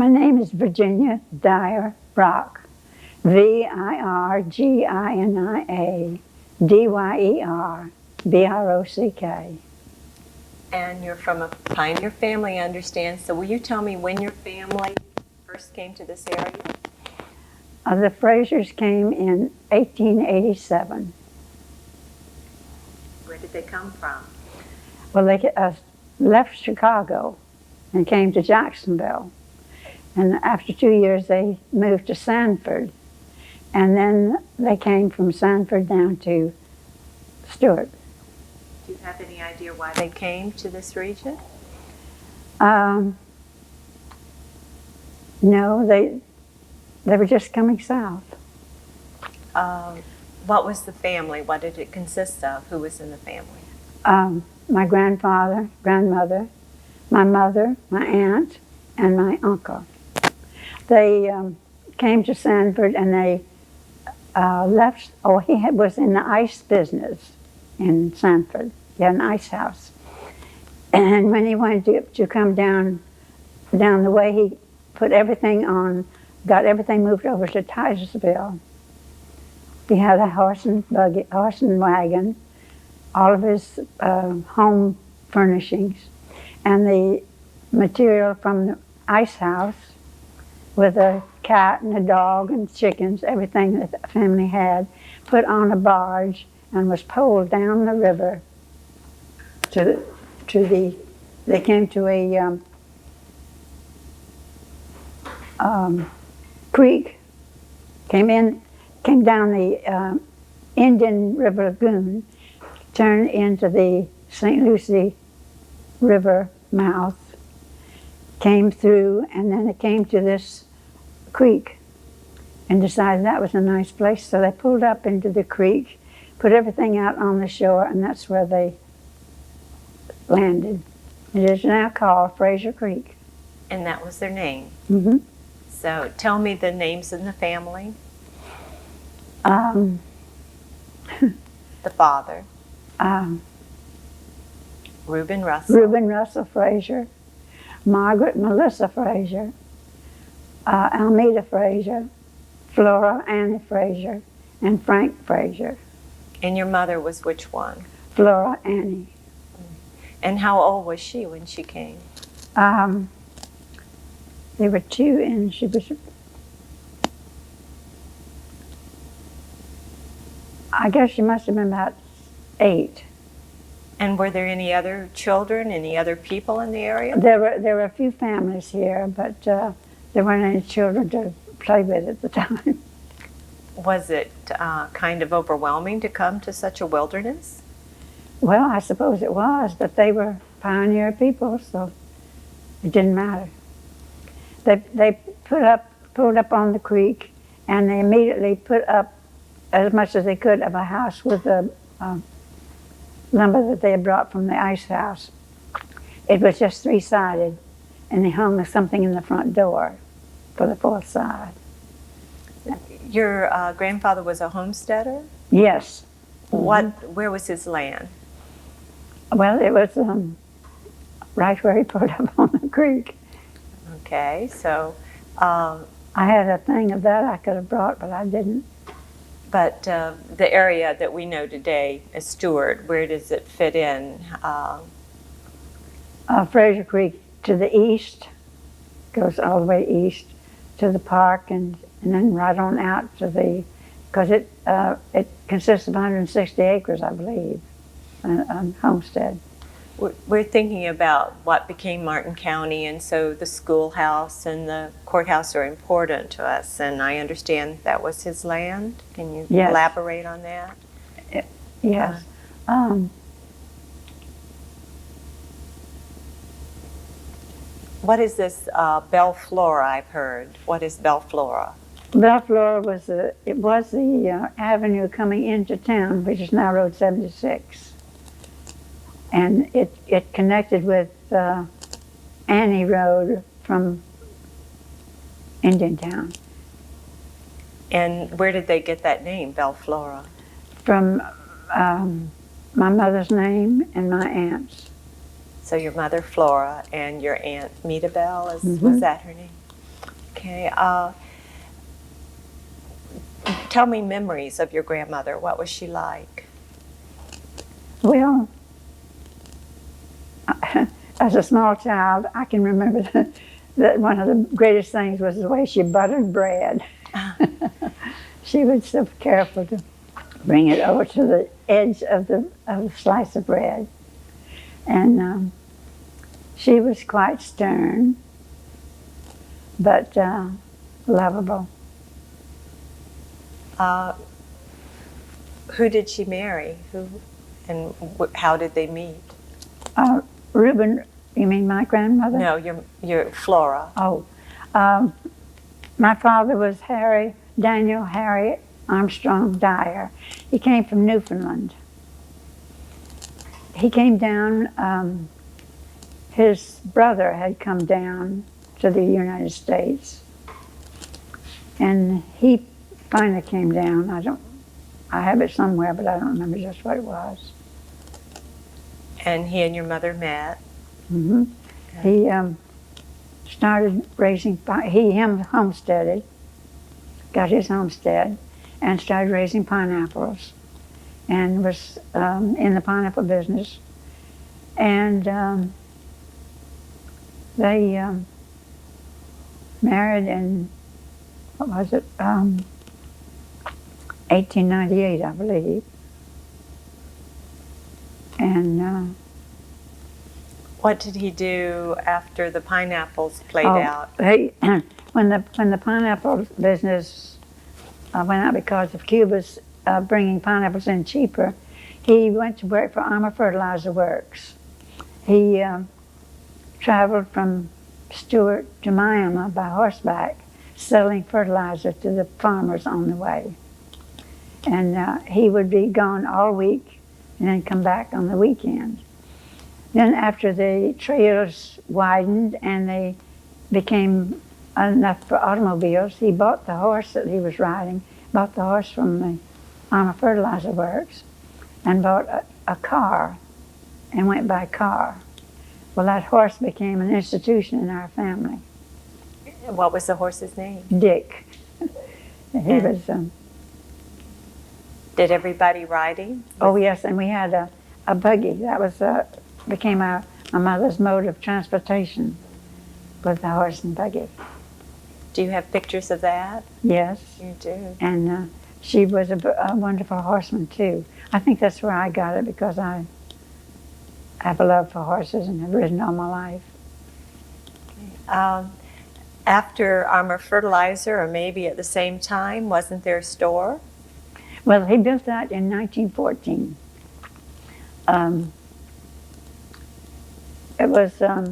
My name is Virginia Dyer Brock. Virginia Dyer Brock. And you're from a pioneer family, I understand. So will you tell me when your family first came to this area? The Frasers came in 1887. Where did they come from? Well, they left Chicago and came to Jacksonville. And after 2 years, they moved to Sanford. And then they came from Sanford down to Stewart. Do you have any idea why they came to this region? No, they were just coming south. What was the family? What did it consist of? Who was in the family? My grandfather, grandmother, my mother, my aunt, and my uncle. They came to Sanford and they left. Oh, was in the ice business in Sanford. He had an ice house. And when he wanted to come down the way, he put everything on, got everything moved over to Titusville. He had a horse and wagon, all of his home furnishings, and the material from the ice house with a cat and a dog and chickens, everything that the family had, put on a barge and was poled down the river they came to a creek, came down the Indian River Lagoon, turned into the St. Lucie River mouth, came through, and then it came to this creek and decided that was a nice place. So they pulled up into the creek, put everything out on the shore, and that's where they landed. It is now called Fraser Creek. And that was their name? Mm-hmm. So tell me the names in the family. The father. Reuben Russell. Reuben Russell Fraser. Margaret Melissa Fraser. Almeda Fraser. Flora Annie Fraser. And Frank Fraser. And your mother was which one? Flora Annie. And how old was she when she came? They were two, and she was, I guess she must have been about 8. And were there any other children, any other people in the area? There were a few families here, but there weren't any children to play with at the time. Was it kind of overwhelming to come to such a wilderness? Well, I suppose it was, but they were pioneer people, so it didn't matter. They pulled up on the creek, and they immediately put up as much as they could of a house with the lumber that they had brought from the ice house. It was just 3-sided, and they hung something in the front door for the 4th side. Your grandfather was a homesteader? Yes. Where was his land? Well, it was right where he put up on the creek. Okay, so... I had a thing of that I could have brought, but I didn't. But the area that we know today as Stewart, where does it fit in? Fraser Creek to the east, goes all the way east to the park, and then right on out to the, because it consists of 160 acres, I believe, on homestead. We're thinking about what became Martin County, and so the schoolhouse and the courthouse are important to us, and I understand that was his land. Can you elaborate on that? Yes. What is this Bellflora I've heard? What is Bellflora? Bellflora was the avenue coming into town, which is now Road 76. And it connected with Annie Road from Indiantown. And where did they get that name, Bellflora? From my mother's name and my aunt's. So your mother Flora and your aunt Meta Bell, was that her name? Okay. Tell me memories of your grandmother. What was she like? Well, as a small child, I can remember that one of the greatest things was the way she buttered bread. She was so careful to bring it over to the edge of the slice of bread. And she was quite stern, but lovable. Who did she marry? And how did they meet? Reuben, you mean my grandmother? No, your Flora. Oh, my father was Daniel Harry Armstrong Dyer. He came from Newfoundland. He came down, his brother had come down to the United States, and he finally came down. I have it somewhere, but I don't remember just what it was. And he and your mother met. Mm-hmm. He started raising, him homesteaded, got his homestead, and started raising pineapples, and was in the pineapple business. And they married in, what was it, 1898, I believe. And what did he do after the pineapples played out? When the pineapple business went out because of Cuba's bringing pineapples in cheaper, he went to work for Armour Fertilizer Works. He traveled from Stewart to Miami by horseback, selling fertilizer to the farmers on the way. And he would be gone all week and then come back on the weekend. Then after the trails widened and they became enough for automobiles, he bought the horse that he was riding, bought the horse from the Armour Fertilizer Works, and bought a car and went by car. Well, that horse became an institution in our family. What was the horse's name? Dick. He was... Did everybody ride him? Oh, yes, and we had a buggy. That was became my mother's mode of transportation, with the horse and buggy. Do you have pictures of that? Yes. You do. And she was a wonderful horseman, too. I think that's where I got it, because I have a love for horses and have ridden all my life. After Armour Fertilizer, or maybe at the same time, wasn't there a store? Well, he built that in 1914. It was, I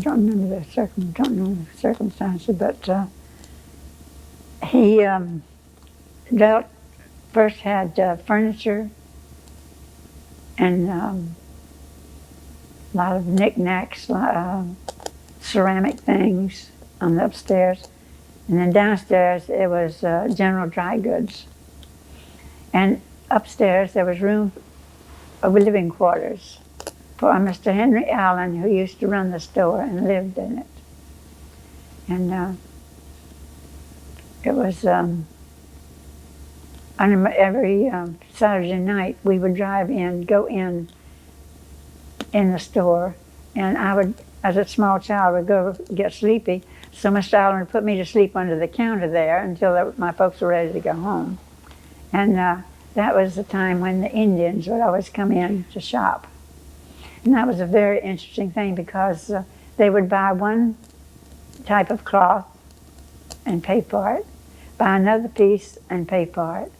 don't remember the circumstances, but he first had furniture and a lot of knickknacks, ceramic things on the upstairs. And then downstairs, it was general dry goods. And upstairs, there was room of living quarters for Mr. Henry Allen, who used to run the store and lived in it. And it was, every Saturday night, we would go in the store, and I would, as a small child, would go get sleepy. So Mr. Allen would put me to sleep under the counter there until my folks were ready to go home. And that was the time when the Indians would always come in to shop. And that was a very interesting thing, because they would buy one type of cloth and pay for it, buy another piece and pay for it,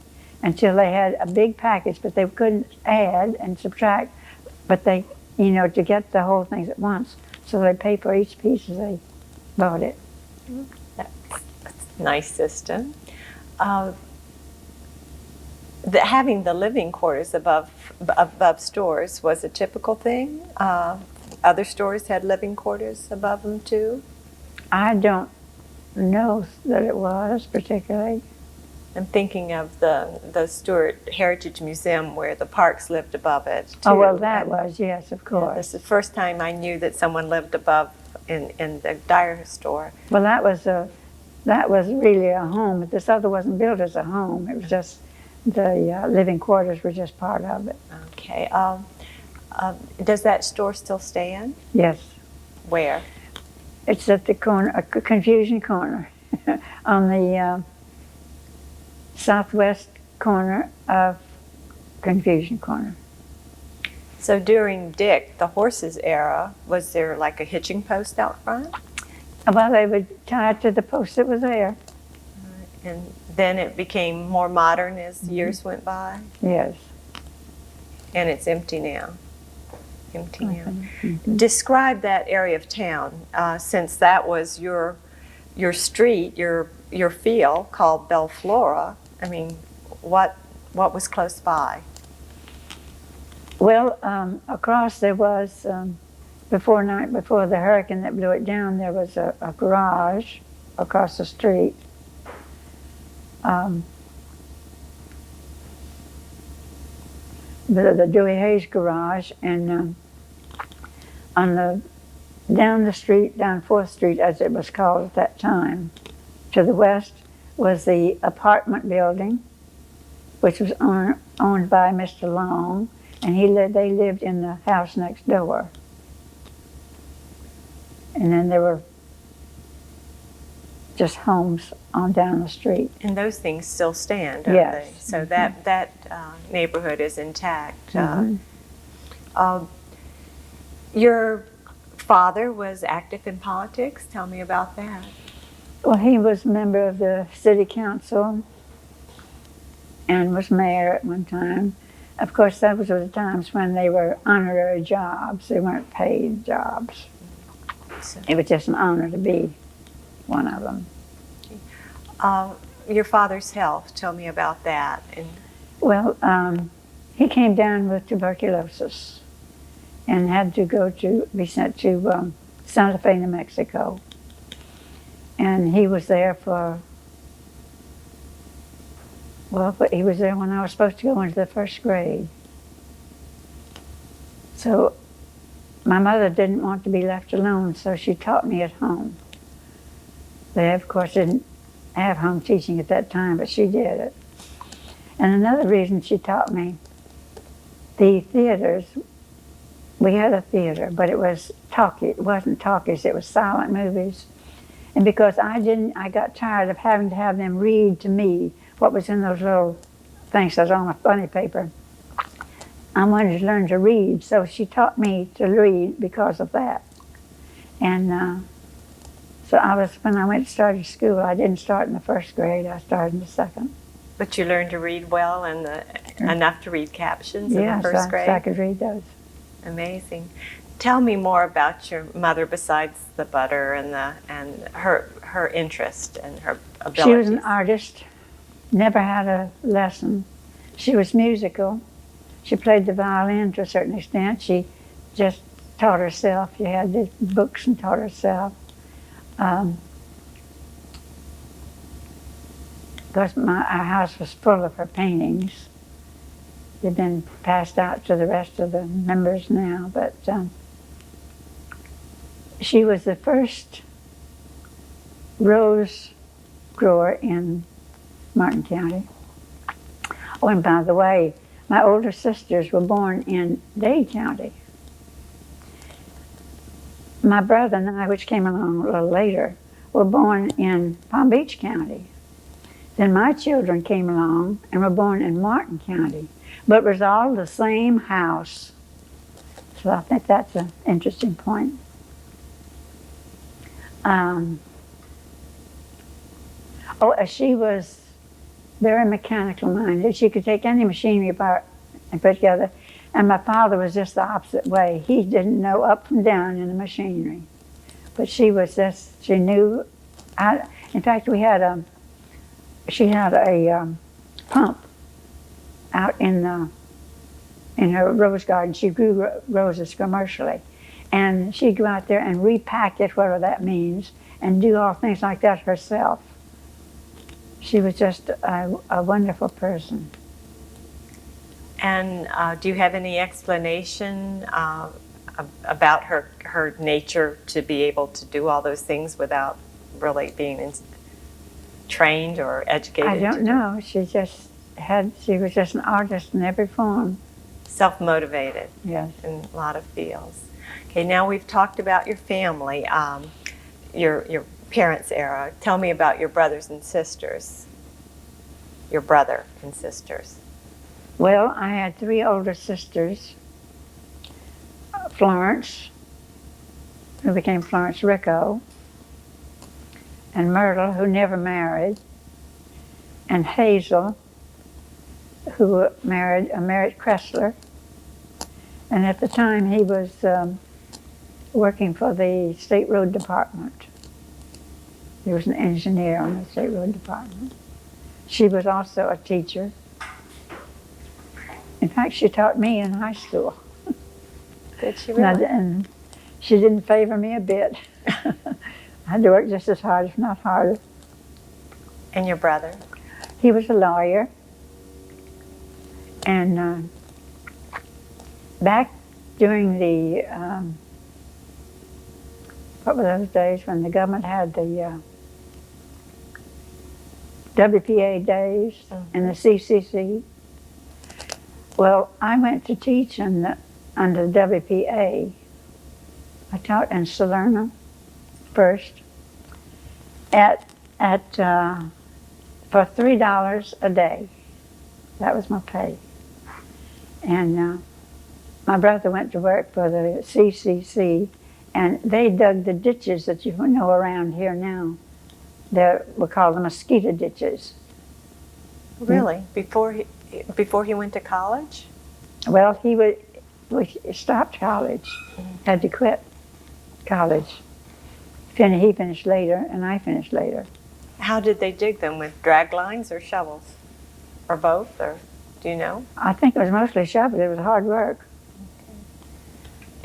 until they had a big package, but they couldn't add and subtract, but they, to get the whole thing at once. So they pay for each piece as they bought it. That's a nice system. Having the living quarters above stores was a typical thing. Other stores had living quarters above them too. I don't know that it was particularly. I'm thinking of the Stewart Heritage Museum where the Parks lived above it too. Oh, well, that was, yes, of course. This is the first time I knew that someone lived above in the Dyer store. Well, that was really a home. This other wasn't built as a home. It was just the living quarters were just part of it. Okay. Does that store still stand? Yes. Where? It's at the corner, Confusion Corner, on the southwest corner of Confusion Corner. So during Dick, the horses era, was there like a hitching post out front? Well, they would tie it to the post that was there. And then it became more modern as years went by? Yes. And it's empty now. Empty now. Mm-hmm. Describe that area of town, since that was your street, your field called Bellflora. I mean, what was close by? Well, across there was, before the hurricane that blew it down, there was a garage across the street. The Dewey Hayes garage, and down the street, down 4th Street as it was called at that time, to the west was the apartment building, which was owned by Mr. Long, and they lived in the house next door. And then there were just homes on down the street. And those things still stand, don't Yes. they? So that neighborhood is intact. Your father was active in politics. Tell me about that. Well, he was a member of the city council and was mayor at one time. Of course, those were the times when they were honorary jobs. They weren't paid jobs. So, It was just an honor to be one of them. your father's health. Tell me about that. And Well, he came down with tuberculosis and had to be sent to Santa Fe, New Mexico. And he was there but he was there when I was supposed to go into the 1st grade. So my mother didn't want to be left alone, so she taught me at home. They, of course, didn't have home teaching at that time, but she did it. And another reason she taught me, the theaters, we had a theater, but it was it wasn't talkies, it was silent movies. And because I got tired of having to have them read to me what was in those little things that was on a funny paper. I wanted to learn to read, so she taught me to read because of that. And so when I started school, I didn't start in the 1st grade, I started in the 2nd. but you learned to read well and enough to read captions in the 1st grade? Yes, I could read those. Amazing. Tell me more about your mother besides the butter and her interest and her abilities. She was an artist, never had a lesson. She was musical. She played the violin to a certain extent. She just taught herself. She had the books and taught herself. Because our house was full of her paintings. They've been passed out to the rest of the members now, but she was the first rose grower in Martin County. Oh, and by the way, my older sisters were born in Dade County. My brother and I, which came along a little later, were born in Palm Beach County. Then my children came along and were born in Martin County, but it was all the same house. So I think that's an interesting point. She was very mechanical minded. She could take any machinery apart and put together. And my father was just the opposite way. He didn't know up from down in the machinery. But she knew. In fact, she had a pump out in her rose garden. She grew roses commercially. And she'd go out there and repack it, whatever that means, and do all things like that herself. She was just a wonderful person. And do you have any explanation about her her nature to be able to do all those things without really being trained or educated? I don't know. She was just an artist in every form. Self-motivated. Yes. In a lot of fields. Okay, now we've talked about your family, your parents' era. Tell me about your brothers and sisters. Your brother and sisters. Well, I had 3 older sisters. Florence, who became Florence Rico, and Myrtle, who never married, and Hazel, who married Merritt Kressler. And at the time, he was working for the State Road Department. He was an engineer on the State Road Department. She was also a teacher. In fact, she taught me in high school. Did she really? And she didn't favor me a bit. I had to work just as hard, if not harder. And your brother? He was a lawyer. And back during the, what were those days when the government had the WPA days and the CCC? Well, I went to teach under the WPA. I taught in Salerno first for $3 a day. That was my pay. And my brother went to work for the CCC, and they dug the ditches that you know around here now. We call them mosquito ditches. Really? Before he went to college? Well, he stopped college, had to quit college. He finished later, and I finished later. How did they dig them? With drag lines or shovels? Or both? Or do you know? I think it was mostly shovels. It was hard work. Okay.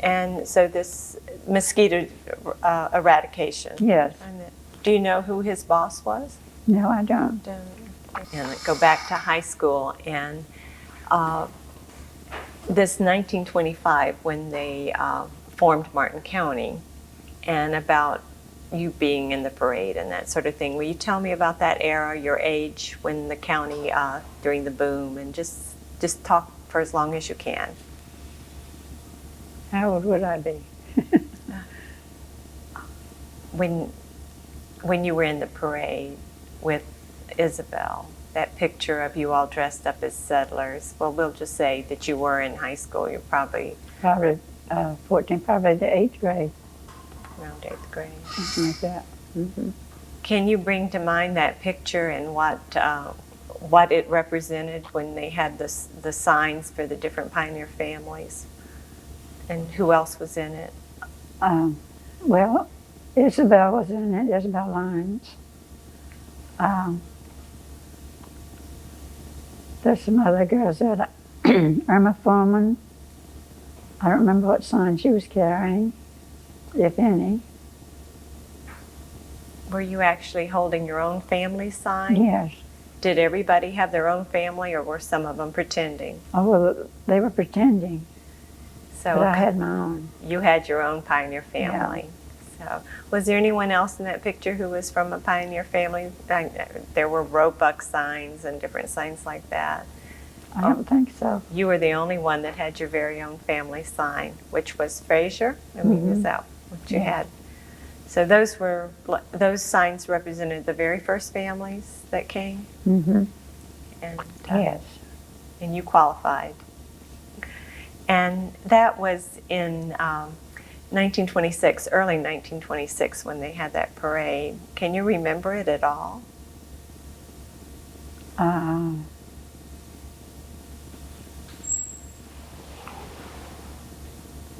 And so this mosquito eradication. Yes. Do you know who his boss was? No, I don't. And go back to high school, and this 1925, when they formed Martin County, and about you being in the parade and that sort of thing. Will you tell me about that era, your age, when the county, during the boom, and just talk for as long as you can. How old would I be? When you were in the parade with Isabel, that picture of you all dressed up as settlers, well, we'll just say that you were in high school. You're probably 14, probably the 8th grade. Around 8th grade. Something like that. Mm-hmm. Can you bring to mind that picture and what it represented when they had the signs for the different pioneer families? And who else was in it? Well, Isabel was in it, Isabel Lyons. There's some other girls that Irma Foreman. I don't remember what sign she was carrying, if any. Were you actually holding your own family sign? Yes. Did everybody have their own family, or were some of them pretending? Oh, well, they were pretending. So but I had my own. You had your own pioneer family. Yeah. So, was there anyone else in that picture who was from a pioneer family? There were Roebuck signs and different signs like that. I don't think so. You were the only one that had your very own family sign, which was Fraser. I mean, is that what you had? So those signs represented the very first families that came. Mm-hmm. And yes. And you qualified. And that was in 1926, early 1926, when they had that parade. Can you remember it at all?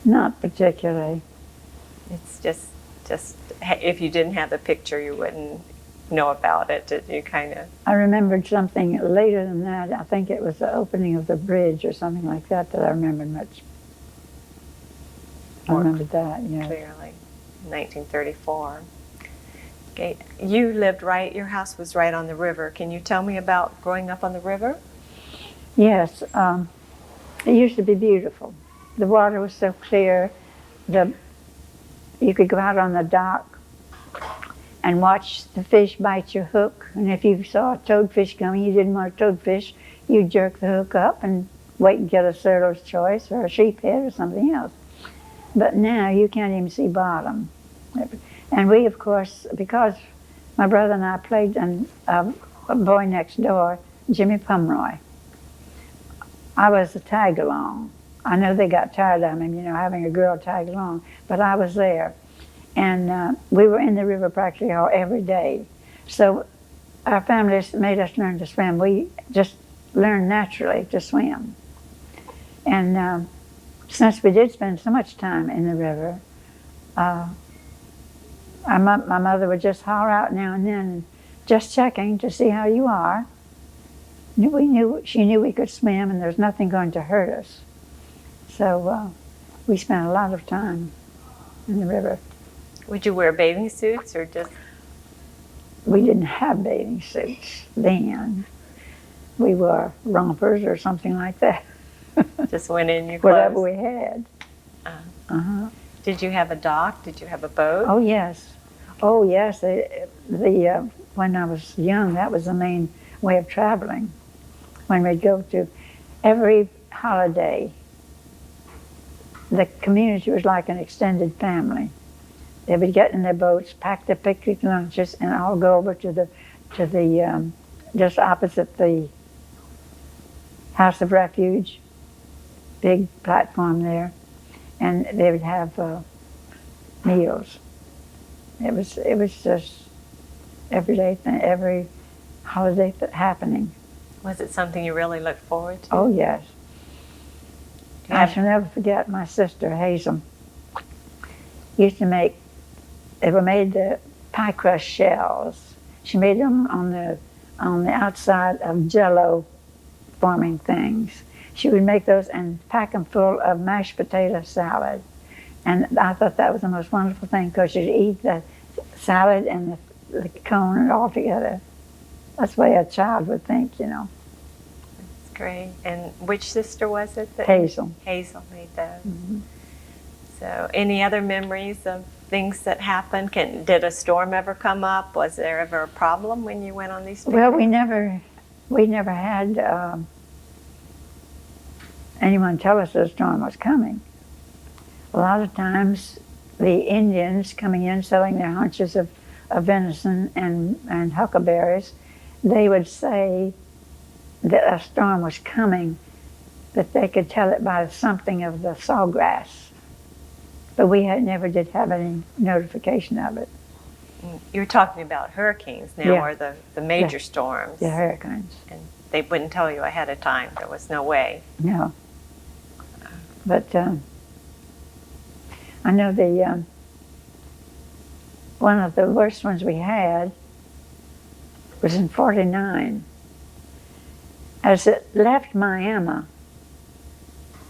Not particularly. It's just if you didn't have the picture, you wouldn't know about it. Did you kind of? I remembered something later than that. I think it was the opening of the bridge or something like that I remembered much. I remembered that, yeah. Clearly, 1934. Okay, you lived your house was right on the river. Can you tell me about growing up on the river? Yes, it used to be beautiful. The water was so clear. The You could go out on the dock and watch the fish bite your hook. And if you saw a toadfish coming, you didn't want a toadfish, you'd jerk the hook up and wait and get a sailor's choice or a sheephead or something else. But now you can't even see bottom. And we, of course, because my brother and I played in a boy next door, Jimmy Pomeroy. I was a tag-along. I know they got tired of him, having a girl tag along, but I was there. And we were in the river practically all every day. So our families made us learn to swim. We just learned naturally to swim. And since we did spend so much time in the river, my mother would just holler out now and then, just checking to see how you are. She knew we could swim and there's nothing going to hurt us. So we spent a lot of time in the river. Would you wear bathing suits or just? We didn't have bathing suits then. We wore rompers or something like that. Just went in your clothes? Whatever we had. Did you have a dock? Did you have a boat? Oh, yes. Oh, yes. When I was young, that was the main way of traveling. When we'd go to every holiday, the community was like an extended family. They would get in their boats, pack their picnic lunches, and all go over to the just opposite the House of Refuge, big platform there, and they would have meals. It was just every holiday happening. Was it something you really looked forward to? Oh yes. I shall never forget my sister Hazel used to make. They were made the pie crust shells. She made them on the outside of Jell-O forming things. She would make those and pack them full of mashed potato salad. And I thought that was the most wonderful thing because you'd eat the salad and the cone and all together. That's the way a child would think, That's great. And which sister was it? Hazel. Hazel made those. Mm-hmm. So any other memories of things that happened? Did a storm ever come up? Was there ever a problem when you went on these picnics? Well, we never had anyone tell us that a storm was coming. A lot of times the Indians coming in selling their haunches of venison and huckleberries, they would say that a storm was coming, but they could tell it by something of the sawgrass. But we never did have any notification of it. You're talking about hurricanes now, Yeah. or the major storms. The hurricanes. And they wouldn't tell you ahead of time. There was no way. No. But I know one of the worst ones we had was in '49. As it left Miami,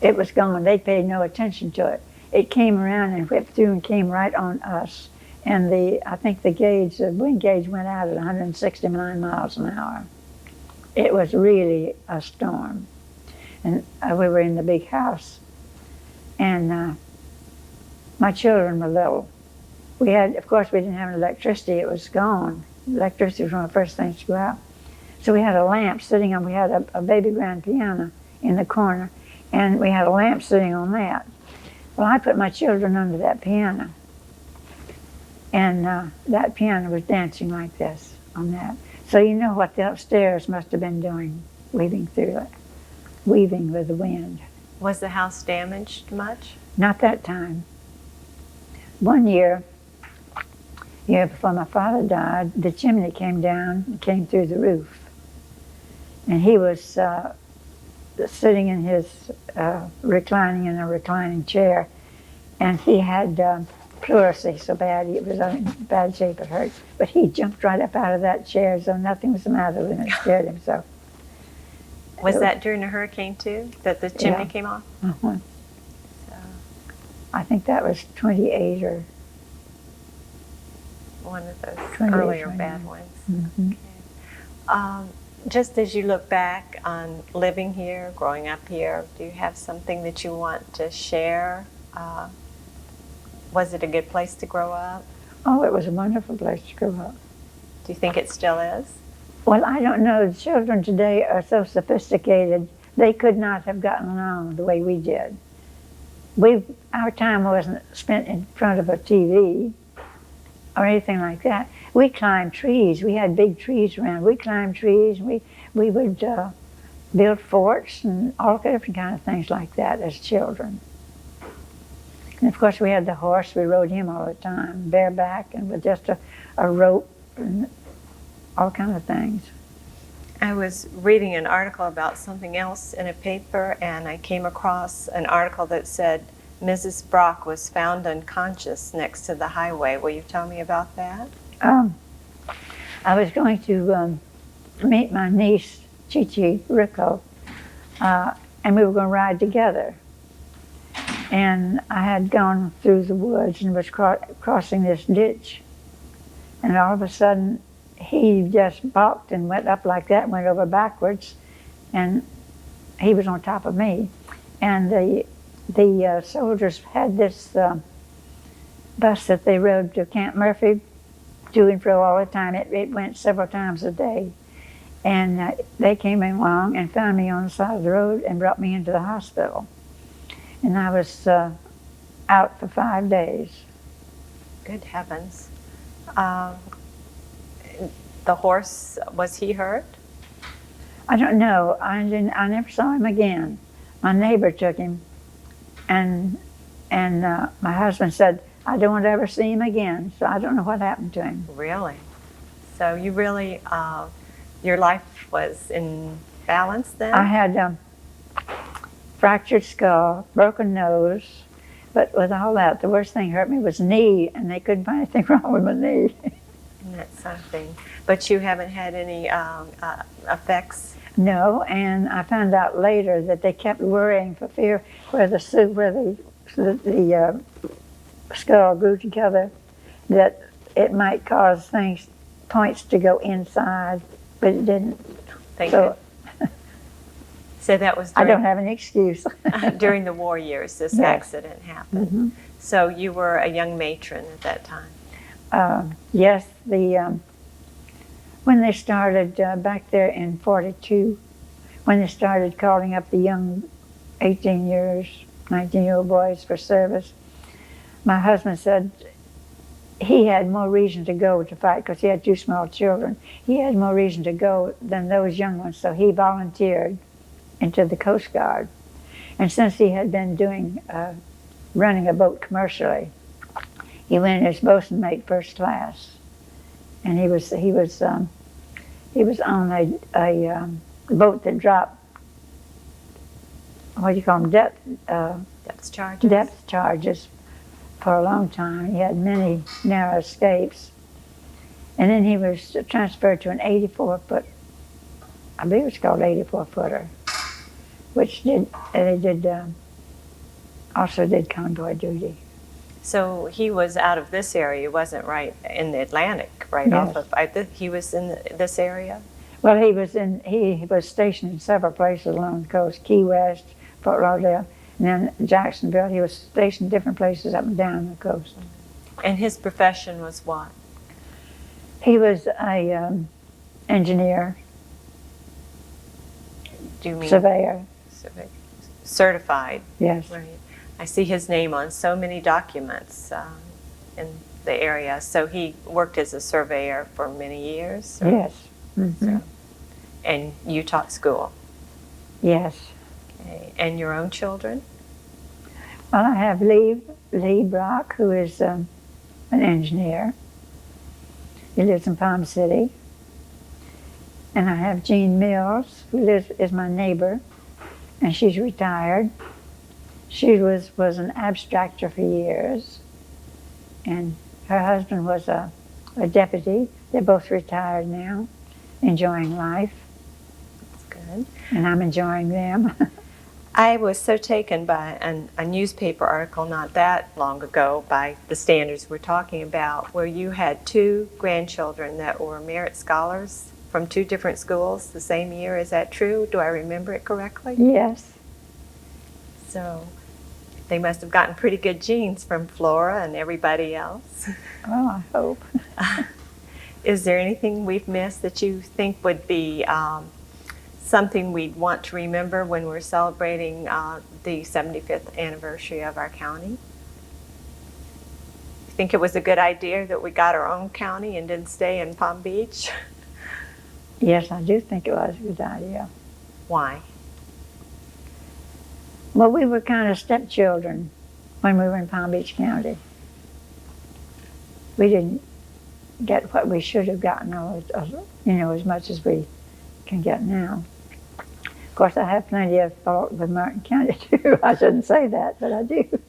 it was gone. They paid no attention to it. It came around and whipped through and came right on us. And I think the wind gauge went out at 169 miles an hour. It was really a storm. And we were in the big house. And my children were little. Of course, we didn't have electricity. It was gone. Electricity was one of the first things to go out. So we had a lamp sitting on, we had a baby grand piano in the corner, and we had a lamp sitting on that. Well, I put my children under that piano, and that piano was dancing like this on that. So you know what the upstairs must have been doing, weaving with the wind. Was the house damaged much? Not that time. One year before my father died, the chimney came down and came through the roof. And he was sitting in his reclining in a reclining chair, and he had pleurisy so bad, it was in bad shape, it hurt. But he jumped right up out of that chair as though nothing was the matter with him. It scared him so. Was that during a hurricane too, that the chimney came off? Uh-huh. So, I think that was 28 or one of those 28, earlier 29. bad ones. Mm-hmm. Okay. Just as you look back on living here, growing up here, do you have something that you want to share Was it a good place to grow up? Oh, it was a wonderful place to grow up. Do you think it still is? Well, I don't know. The children today are so sophisticated, they could not have gotten along the way we did. Our time wasn't spent in front of a TV or anything like that. We climbed trees. We had big trees around. We climbed trees. We would build forts and all different kind of things like that as children. And of course, we had the horse. We rode him all the time, bareback and with just a rope and all kind of things. I was reading an article about something else in a paper, and I came across an article that said Mrs. Brock was found unconscious next to the highway. Will you tell me about that? I was going to meet my niece, Chichi Rico, and we were going to ride together. And I had gone through the woods and was crossing this ditch. And all of a sudden, he just balked and went up like that, went over backwards, and he was on top of me. And the soldiers had this bus that they rode to Camp Murphy, to and fro all the time. It went several times a day. And they came along and found me on the side of the road and brought me into the hospital. And I was out for 5 days. Good heavens. The horse, was he hurt? I don't know. I never saw him again. My neighbor took him, and my husband said, I don't want to ever see him again. So I don't know what happened to him. Really? So you really, your life was in balance then? I had fractured skull, broken nose, but with all that, the worst thing hurt me was knee, and they couldn't find anything wrong with my knee. That's something. But you haven't had any effects? No, and I found out later that they kept worrying for fear where the skull grew together, that it might cause points to go inside, but it didn't. Thank you. So that was during, I don't have an excuse. during the war years, this accident happened. Mm-hmm. So you were a young matron at that time? Yes, when they started back there in 42, when they started calling up the young 18 years, 19-year-old boys for service, my husband said he had more reason to go to fight because he had 2 small children. He had more reason to go than those young ones, so he volunteered into the Coast Guard. And since he had been doing running a boat commercially, he went as bosun mate first class, and he was on a boat that dropped, what do you call them, depth charges. Depth charges for a long time. He had many narrow escapes, and then he was transferred to an 84-foot, I believe it's called 84-footer, which also did convoy duty. So he was out of this area, wasn't right in the Atlantic, right? Yes. Off of, he was in this area? Well, he was stationed in several places along the coast, Key West, Fort Lauderdale, and then Jacksonville. He was stationed in different places up and down the coast. And his profession was what? He was a engineer. Do you mean? Surveyor. Certified? Yes. Right. I see his name on so many documents in the area. So he worked as a surveyor for many years? Or? Yes. Mm-hmm. So, and you taught school? Yes. Okay. And your own children? Well, I have Lee Brock, who is an engineer. He lives in Palm City. And I have Jean Mills, who is my neighbor, and she's retired. She was an abstractor for years, and her husband was a deputy. They're both retired now, enjoying life. That's good. And I'm enjoying them. I was so taken by a newspaper article not that long ago by the standards we're talking about, where you had 2 grandchildren that were merit scholars from 2 different schools the same year. Is that true? Do I remember it correctly? Yes. So They must have gotten pretty good genes from Flora and everybody else. Well, I hope. Is there anything we've missed that you think would be something we'd want to remember when we're celebrating the 75th anniversary of our county? You think it was a good idea that we got our own county and didn't stay in Palm Beach? Yes, I do think it was a good idea. Why? Well, we were kind of stepchildren when we were in Palm Beach County. We didn't get what we should have gotten, as much as we can get now. Of course, I have plenty of fault with Martin County, too. I shouldn't say that, but I do.